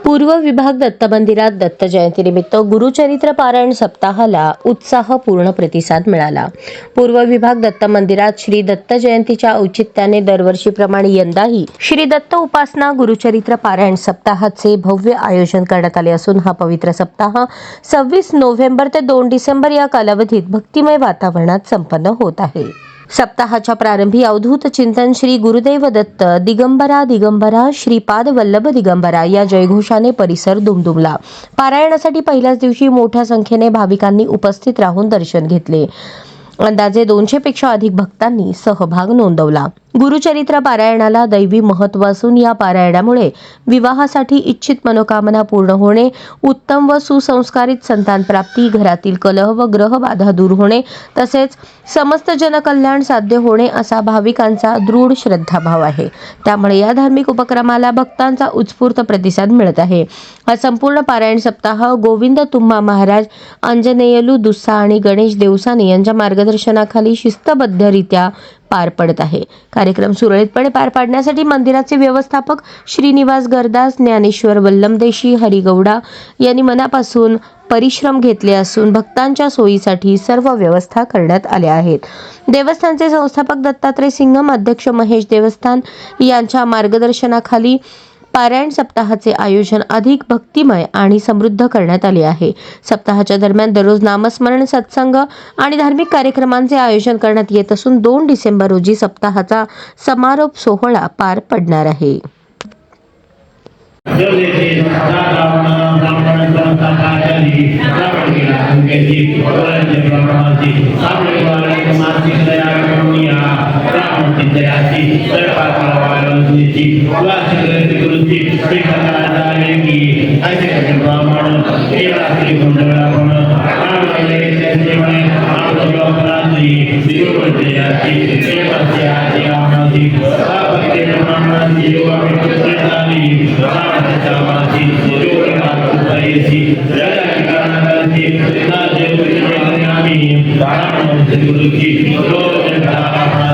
पूर्व विभाग दत्त मंदिरात दत्त जयंतीनिमित्त गुरुचरित्र पारायण सप्ताहाला उत्साहपूर्ण प्रतिसाद मिळाला. पूर्व विभाग दत्त मंदिरात श्री दत्त जयंतीच्या औचित्याने दरवर्षीप्रमाणे यंदाही श्री दत्त उपासना गुरुचरित्र पारायण सप्ताहाचे भव्य आयोजन करण्यात आले असून हा पवित्र सप्ताह 26 नोव्हेंबर ते 2 डिसेंबर या कालावधीत भक्तिमय वातावरणात संपन्न होत आहे. सप्ताहाच्या प्रारंभी अवधूत चिंतन श्री गुरुदेव दत्त दिगंबरा दिगंबरा श्रीपाद वल्लभ दिगंबरा या जयघोषाने परिसर दुमदुमला. पारायणासाठी पहिल्याच दिवशी मोठ्या संख्येने भाविकांनी उपस्थित राहून दर्शन घेतले. अंदाजे 200 पेक्षा अधिक भक्तांनी सहभाग नोंदवला. गुरुचरित्र पारायणाला दैवी महत्त्व असून या पारायणामुळे विवाहासाठी इच्छित मनोकामना पूर्ण होणे, उत्तम व सुसंस्कारित संतान प्राप्ती, घरातील कलह व ग्रहबाधा दूर होणे तसेच समस्त जनकल्याण साध्य होणे असा भाविकांचा दृढ श्रद्धाभाव आहे. त्यामुळे या धार्मिक उपक्रमाला भक्तांचा उत्स्फूर्त प्रतिसाद मिळत आहे. हा संपूर्ण पारायण सप्ताह गोविंद तुम्मा महाराज, अंजनेयलू दुस्सा आणि गणेश देवसाने यांच्या मार्गदर्शनाखाली शिस्तबद्धरित्या पार पडत आहे. कार्यक्रम सुरळीतपणे पार पाडण्यासाठी मंदिराचे व्यवस्थापक श्रीनिवास गरदास, ज्ञानेश्वर वल्लमदेशी, हरिगौडा यांनी मनापासून परिश्रम घेतले असून भक्तांच्या सोयीसाठी सर्व व्यवस्था करण्यात आल्या आहेत. देवस्थानचे संस्थापक दत्तात्रय सिंगम, अध्यक्ष महेश देवस्थान यांच्या मार्गदर्शनाखाली पारायण सप्ताहाचे आयोजन अधिक भक्तिमय आणि समृद्ध करण्यात आले आहे. सप्ताहाच्या दरम्यान दररोज नामस्मरण, सत्संग आणि धार्मिक कार्यक्रमांचे आयोजन करण्यात येत असून 2 डिसेंबर रोजी सप्ताहाचा समारोप सोहळा पार पडणार आहे. Terima kasih.